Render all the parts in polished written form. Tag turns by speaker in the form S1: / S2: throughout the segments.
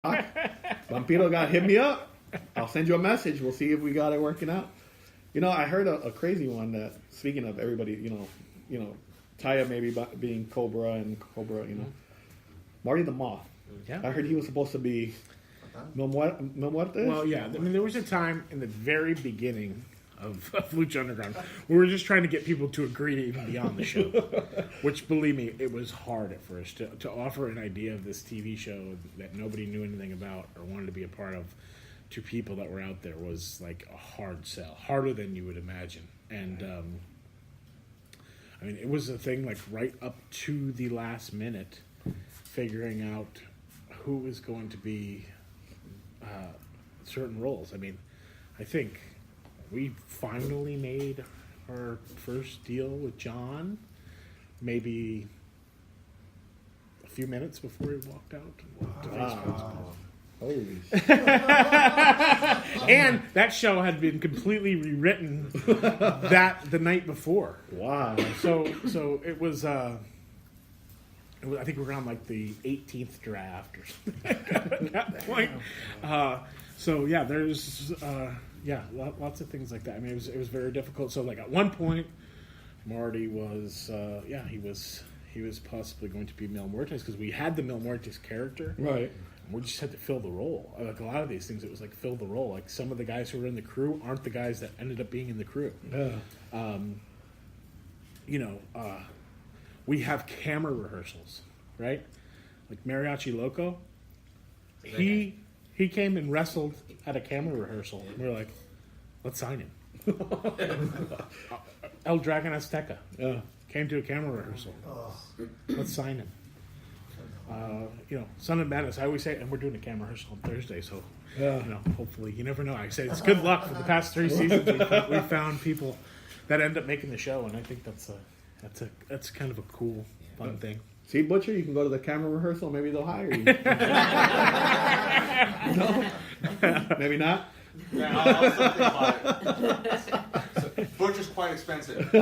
S1: Vampiro got hit me up. I'll send you a message. We'll see if we got it working out. I heard a crazy one that, speaking of everybody, Taya maybe being Cobra and Cobra, Marty the Moth.
S2: Yeah.
S1: I heard he was supposed to be Mil Muertes.
S2: Well, yeah. I mean, there was a time in the very beginning of Lucha Underground where we were just trying to get people to agree to even be on the show. Which, believe me, it was hard at first to offer an idea of this TV show that nobody knew anything about or wanted to be a part of to people that were out there was like a hard sell, harder than you would imagine. And I mean, it was a thing like right up to the last minute, figuring out who was going to be certain roles. I mean, I think we finally made our first deal with John maybe a few minutes before he walked out.
S1: Wow. Holy
S2: And that show had been completely rewritten the night before.
S1: Wow.
S2: So it was I think we were on like the 18th draft or something at that point. So yeah, there's lots of things like that. I mean, it was very difficult. So like at one point, Marty was he was possibly going to be Mil Muertes because we had the Mil Muertes character,
S1: right?
S2: And we just had to fill the role. Like a lot of these things, it was like fill the role. Like some of the guys who were in the crew aren't the guys that ended up being in the crew.
S1: Yeah.
S2: We have camera rehearsals, right? Like Mariachi Loco, he came and wrestled at a camera rehearsal. And we were like, let's sign him. El Dragon Azteca came to a camera rehearsal. Let's sign him. Son of Madness, I always say, and we're doing a camera rehearsal on Thursday, so hopefully, you never know. I say it's good luck for the past 3 seasons. We found people that end up making the show, and I think that's kind of a cool, fun thing.
S1: See, Butcher, you can go to the camera rehearsal. Maybe they'll hire you. No? Maybe not?
S3: Yeah, I'll still think about it. Butcher's quite expensive.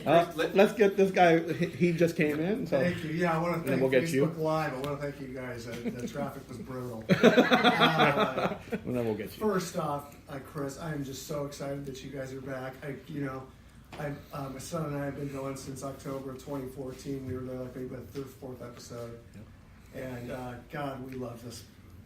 S1: Let's get this guy. He just came in. So.
S4: Thank you. Yeah, I want to thank
S1: we'll get
S4: Facebook
S1: you.
S4: Live. I want to thank you guys. The traffic was brutal.
S1: And then we'll get you.
S4: First off, Chris, I am just so excited that you guys are back. My son and I have been going since October of 2014. We were there like maybe the third, fourth episode. Yep. And God, we love this.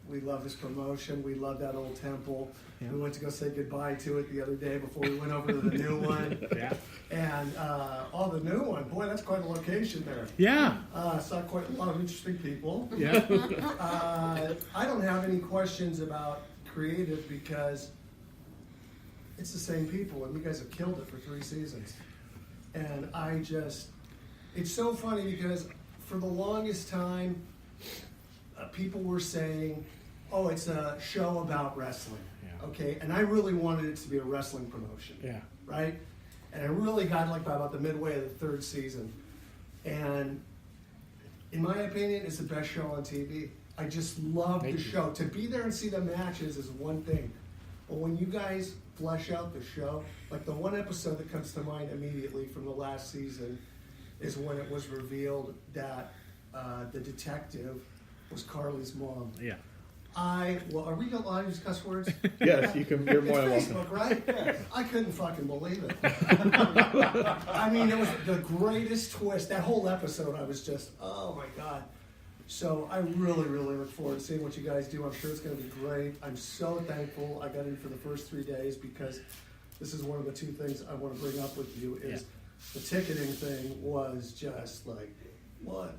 S4: We love this promotion. We love that old temple. Yeah. We went to go say goodbye to it the other day before we went over to the new one.
S2: Yeah.
S4: And the new one, boy, that's quite a location there.
S2: Yeah.
S4: Saw quite a lot of interesting people.
S2: Yeah.
S4: I don't have any questions about creative because it's the same people, and you guys have killed it for 3 seasons. And it's so funny because for the longest time, people were saying, oh, it's a show about wrestling. Yeah. Okay, and I really wanted it to be a wrestling promotion.
S2: Yeah.
S4: Right? And I really got like by about the midway of the 3rd season. And in my opinion, it's the best show on TV. I just love the show. To be there and see the matches is one thing. But when you guys flesh out the show, like the one episode that comes to mind immediately from the last season is when it was revealed that the detective was Carly's mom.
S2: Yeah.
S4: Are we allowed to use cuss words?
S1: Yes, you can. You're more than welcome.
S4: Facebook, right? Yes. I couldn't fucking believe it. I mean, it was the greatest twist. That whole episode, I was just, oh my God. So I really, really look forward to seeing what you guys do. I'm sure it's going to be great. I'm so thankful I got in for the first 3 days because this is one of the 2 things I want to bring up with you is the ticketing thing was just like, what's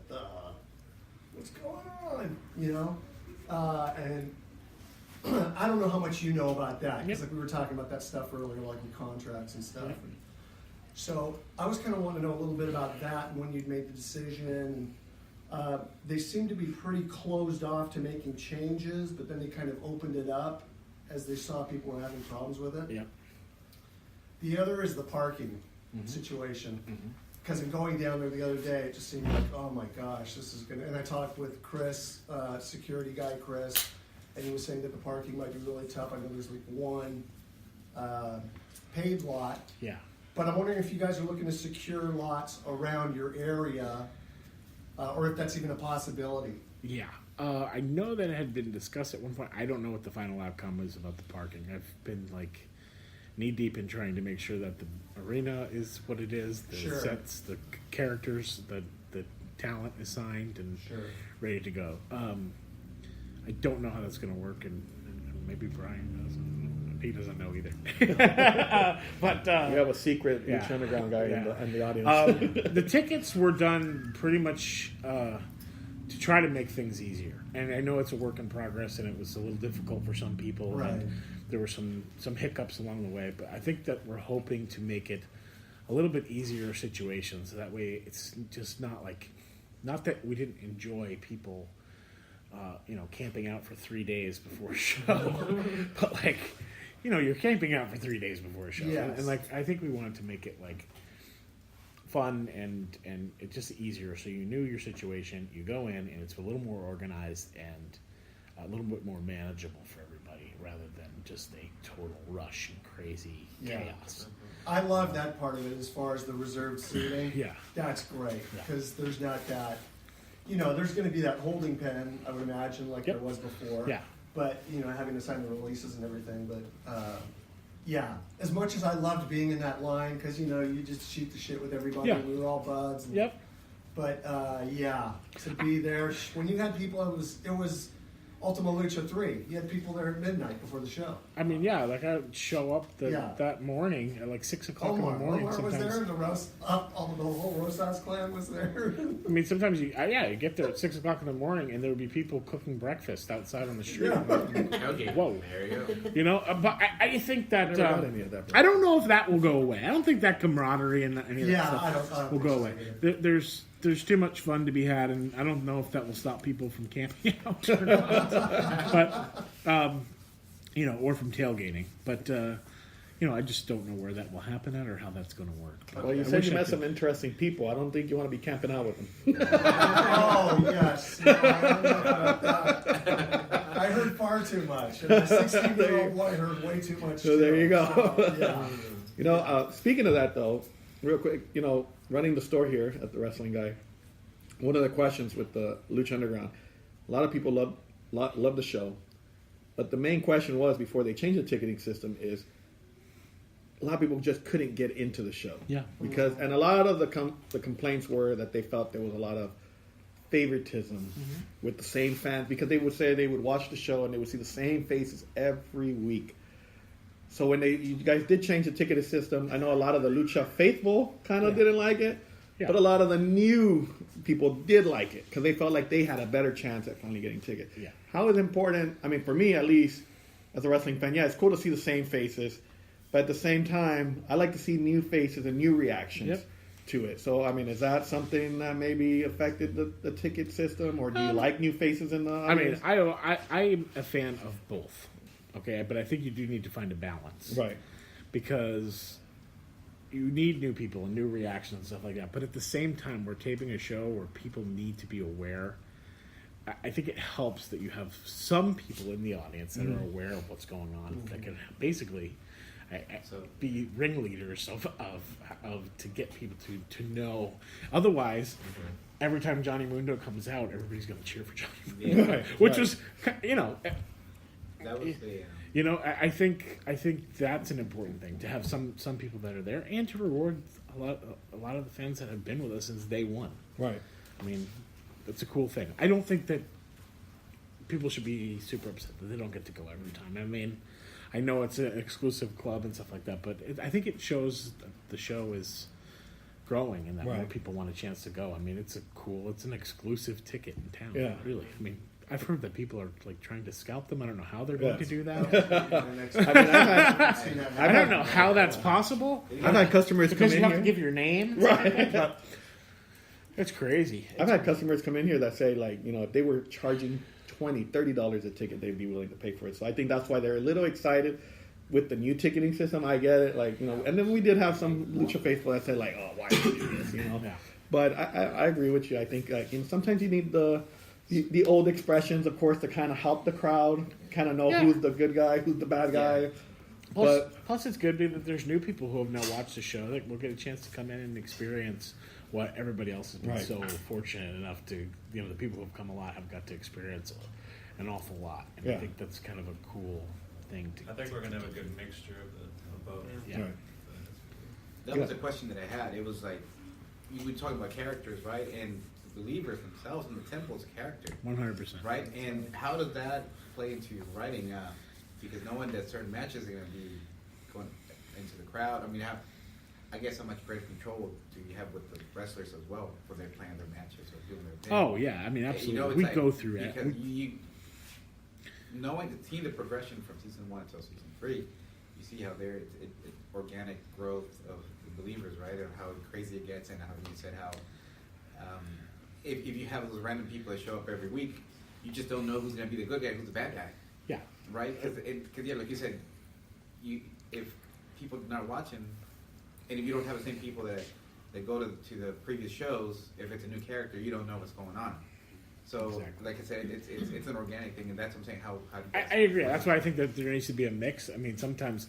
S4: going on? And I don't know how much you know about that because like we were talking about that stuff earlier, like in contracts and stuff. And so I was kind of wanting to know a little bit about that and when you'd made the decision. They seemed to be pretty closed off to making changes, but then they kind of opened it up as they saw people were having problems with it.
S2: Yeah.
S4: The other is the parking situation. Because in going down there the other day, it just seemed like, oh my gosh, this is gonna. And I talked with Chris, security guy Chris, and he was saying that the parking might be really tough. I know there's like one paved lot.
S2: Yeah.
S4: But I'm wondering if you guys are looking to secure lots around your area, or if that's even a possibility.
S2: Yeah. I know that it had been discussed at one point. I don't know what the final outcome is about the parking. I've been like knee deep in trying to make sure that the arena is what it is, the
S4: Sure.
S2: sets, the characters, the talent is signed and
S4: Sure.
S2: ready to go. I don't know how that's going to work, and maybe Brian doesn't. He doesn't know either. But
S1: We have a secret
S2: yeah.
S1: Lucha Underground guy
S2: Yeah.
S1: in the audience.
S2: the tickets were done pretty much to try to make things easier, and I know it's a work in progress, and it was a little difficult for some people.
S4: Right.
S2: And there were some hiccups along the way, but I think that we're hoping to make it a little bit easier situations. That way, it's just not that we didn't enjoy people, camping out for 3 days before a show, but like, you're camping out for 3 days before a show,
S4: Yes.
S2: and like I think we wanted to make it like fun and it's just easier, so you knew your situation. You go in and it's a little more organized and a little bit more manageable for everybody, rather than just a total rush and crazy
S4: Yeah.
S2: chaos.
S4: I love that part of it as far as the reserved seating.
S2: Yeah.
S4: That's great
S2: Yeah.
S4: because there's not that, there's going to be that holding pen, I would imagine, like
S2: Yep.
S4: there was before.
S2: Yeah.
S4: But, having to sign the releases and everything. But, yeah, as much as I loved being in that line because, you just shoot the shit with everybody.
S2: Yeah.
S4: We were all buds. And,
S2: Yep.
S4: But, yeah, to be there, when you had people, it was Ultima Lucha 3. You had people there at midnight before the show.
S2: I mean, yeah, like I would show up
S4: Yeah.
S2: that morning at like 6 o'clock in the
S4: Omar
S2: morning.
S4: was
S2: Sometimes,
S4: there, and the whole Rosas clan was there.
S2: I mean, sometimes you get there at 6 o'clock in the morning, and there would be people cooking breakfast outside on the street.
S4: Yeah.
S3: Okay.
S2: Whoa.
S3: There you go.
S2: But I think that
S1: Never got any of that.
S2: I don't know if that will go away. I don't think that camaraderie and any of that
S4: Yeah,
S2: stuff
S4: I don't
S2: will
S4: think
S2: go
S4: so
S2: away.
S4: either.
S2: There's too much fun to be had, and I don't know if that will stop people from camping out or not. But or from tailgating. But I just don't know where that will happen at or how that's going to work. But
S1: Well, you
S2: I
S1: said
S2: wish
S1: you
S2: I
S1: met
S2: could-
S1: some interesting people. I don't think you want to be camping out with them.
S4: Oh, yes. No, I don't know about that. I heard far too much. And my 16-year-old boy heard way too much.
S1: So there
S4: too.
S1: you go.
S4: So, yeah.
S1: Speaking of that, though, real quick, running the store here at the Wrestling Guy, one of the questions with the Lucha Underground, a lot of people love the show, but the main question was, before they changed the ticketing system, is a lot of people just couldn't get into the show.
S2: Yeah.
S1: And a lot of the complaints were that they felt there was a lot of favoritism with the same fans, because they would say they would watch the show and they would see the same faces every week. So when you guys did change the ticketing system, I know a lot of the Lucha faithful kind of didn't like it,
S2: Yeah.
S1: but a lot of the new people did like it because they felt like they had a better chance at finally getting tickets.
S2: Yeah.
S1: How is important? I mean, for me at least, as a wrestling fan, yeah, it's cool to see the same faces, but at the same time, I like to see new faces and new reactions
S2: Yep.
S1: to it. So, I mean, is that something that maybe affected the ticket system, or do you like new faces in the audience?
S2: I mean, I'm a fan of both. Okay, but I think you do need to find a balance.
S1: Right.
S2: Because you need new people and new reactions and stuff like that. But at the same time, we're taping a show where people need to be aware. I think it helps that you have some people in the audience that are aware of what's going on, that can basically be ringleaders of to get people to know. Otherwise, every time Johnny Mundo comes out, everybody's going to cheer for Johnny Mundo,
S1: Right,
S2: which
S1: right.
S2: was,
S3: That was the.
S2: I think that's an important thing, to have some people that are there, and to reward a lot of the fans that have been with us since day one.
S1: Right.
S2: I mean, it's a cool thing. I don't think that people should be super upset that they don't get to go every time. I mean, I know it's an exclusive club and stuff like that, but I think it shows that the show is growing and that more
S1: Right.
S2: people want a chance to go. I mean, it's an excluve ticket in town.
S1: Yeah.
S2: Really. I mean, I've heard that people are like trying to scalp them. I don't know how they're going
S1: Yeah.
S2: to do that. I don't know how that's possible.
S1: I've had customers come
S2: Because
S1: in
S2: you have to
S1: here.
S2: give your name.
S1: Right.
S2: But it's crazy.
S1: I've had customers come in here that say, like, if they were charging $20, $30 a ticket, they'd be willing to pay for it. So I think that's why they're a little excited with the new ticketing system. I get it, and then we did have some Lucha faithful that said, like, oh, why do you do this,
S2: Yeah.
S1: But I agree with you. I think sometimes you need the old expressions, of course, to kind of help the crowd, kind of know
S2: Yeah.
S1: who's the good guy, who's the bad guy.
S2: Plus, it's good that there's new people who have now watched the show that will get a chance to come in and experience what everybody else has been
S1: Right.
S2: so fortunate enough to, the people who've come a lot have got to experience an awful lot. And I
S1: Yeah.
S2: think that's kind of a cool thing to.
S5: I think we're gonna have a good mixture of both.
S2: Yeah.
S1: Right.
S6: That was a question that I had. It was like, you were talking about characters, right? And the believers themselves in the temple is a character,
S2: 100%.
S6: right? And how does that play into your writing? Because knowing that certain matches are going to be going into the crowd. I mean, I guess how much greater control do you have with the wrestlers as well for their planning their matches or doing their thing?
S2: Oh yeah, I mean absolutely.
S6: it's
S2: We
S6: like-
S2: go through that.
S6: because knowing the progression from season 1 until season 3, you see how there it's organic growth of the believers, right? And how crazy it gets, and how you said how if you have those random people that show up every week, you just don't know who's going to be the good guy, who's the bad guy,
S2: Yeah.
S6: right? Because yeah, like you said, if people are not watching, and if you don't have the same people that go to the previous shows, if it's a new character, you don't know what's going on. So,
S2: Exactly.
S6: like I said, it's an organic thing, and that's what I'm saying. How do you guys
S2: I agree. That's why I think that there needs to be a mix. I mean, sometimes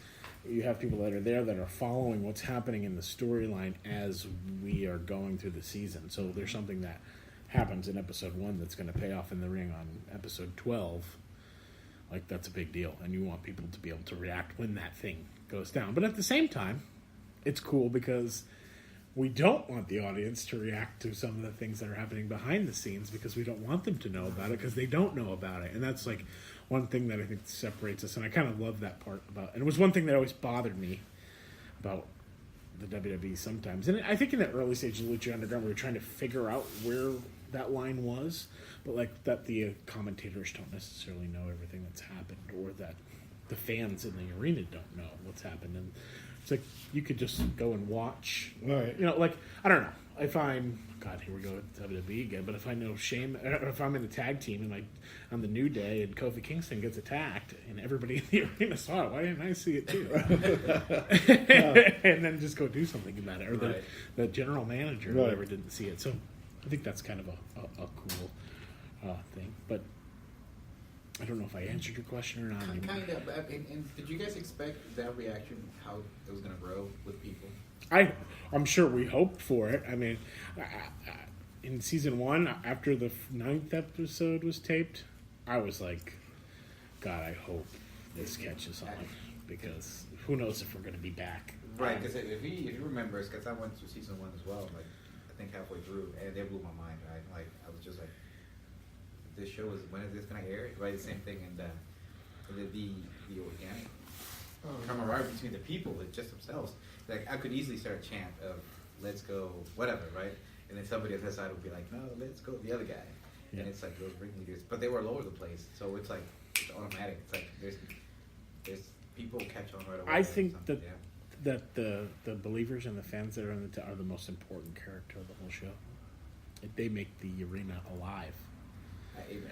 S2: you have people that are there that are following what's happening in the storyline as we are going through the season. So there's something that happens in episode 1 that's going to pay off in the ring on episode 12. Like, that's a big deal, and you want people to be able to react when that thing goes down. But at the same time, it's cool because we don't want the audience to react to some of the things that are happening behind the scenes because we don't want them to know about it because they don't know about it. And that's like one thing that I think separates us. And I kind of love that part about, and it was one thing that always bothered me about the WWE sometimes. And I think in the early stage of Lucha Underground, we were trying to figure out where that line was, but like that the commentators don't necessarily know everything that's happened, or that the fans in the arena don't know what's happened. And it's like you could just go and watch.
S1: Right.
S2: Like, I don't know. If I'm, God, here we go with WWE again, but if I know if I'm in a tag team and like on the New Day and Kofi Kingston gets attacked and everybody in the arena saw it, why didn't I see it too? And then just go do something about it. Or
S6: Right.
S2: the general manager or
S1: Right.
S2: whatever didn't see it. So I think that's kind of a cool thing. But I don't know if I answered your question or not.
S6: Kind of. And did you guys expect that reaction? How it was going to grow with people?
S2: I'm sure we hoped for it. I mean, in season 1, after the 9th episode was taped, I was like, God, I hope this catches on, because who knows if we're going to be back.
S6: Right. Because if you remember, because I went through season 1 as well, like I think halfway through, and it blew my mind. Right. Like I was just like, this show is, when is this going to air? Right. The same thing, and the organic camaraderie between the people, like just themselves. Like I could easily start a chant of "Let's go," whatever, right? And then somebody on the side would be like, "No, let's go," the other guy.
S2: Yeah.
S6: And it's like those ringleaders, but they were all over the place, so it's like it's automatic. It's like there's people catch on right away.
S2: I think
S6: or something,
S2: that the believers and the fans that are in are the most important character of the whole show. They make the arena alive.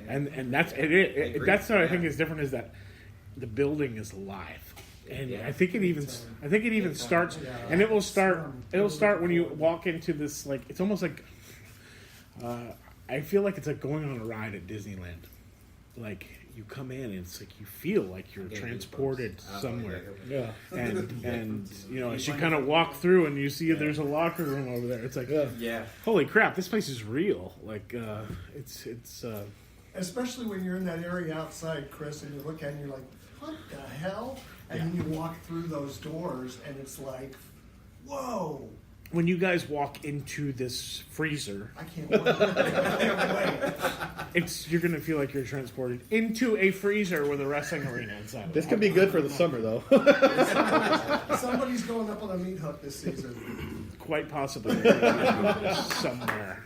S2: And that's
S6: agree.
S2: that's what I
S6: Yeah.
S2: think is different, is that the building is alive, and
S6: Yeah.
S2: I think it even starts, and it'll start when you walk into this, like, it's almost like I feel like it's like going on a ride at Disneyland. Like you come in and it's like you feel like you're
S6: Yeah,
S2: transported
S6: goosebumps.
S2: somewhere.
S1: Yeah.
S2: And as you kind of walk through and you see there's a locker room over there, it's like,
S6: Yeah.
S2: holy crap, this place is real. Like it's
S4: Especially when you're in that area outside, Chris, and you look at it and you're like, what the hell? And then you walk through those doors and it's like, whoa,
S2: when you guys walk into this freezer,
S4: I can't wait. I can't wait.
S2: you're gonna feel like you're transported into a freezer with a wrestling arena inside.
S1: This could be good for the summer, though.
S4: Somebody's going up on a meat hook this season.
S2: Quite possibly somewhere.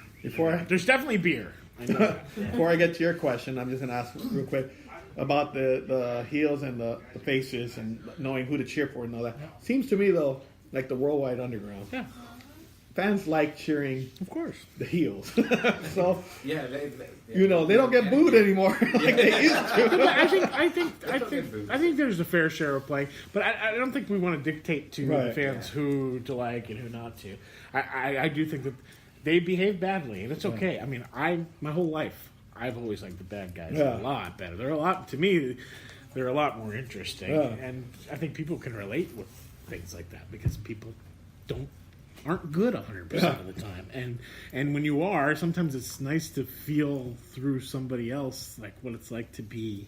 S2: There's definitely beer. I know that.
S1: Before I get to your question, I'm just going to ask real quick about the heels and the faces and knowing who to cheer for and all that. Seems to me, though, like the Worldwide Underground.
S2: Yeah,
S1: Fans like cheering
S2: of course.
S1: the heels. So,
S6: Yeah.
S1: they don't get booed anymore like they used to.
S2: I think there's a fair share of playing, but I don't think we want to dictate to the
S1: Right.
S2: fans who to like and who not to. I do think that they behave badly, and it's okay. I mean, my whole life I've always liked the bad guys
S1: Yeah.
S2: a lot better. They're a lot more interesting,
S1: Yeah.
S2: and I think people can relate with things like that because people don't aren't good 100% of the time. And when you are, sometimes it's nice to feel through somebody else like what it's like to be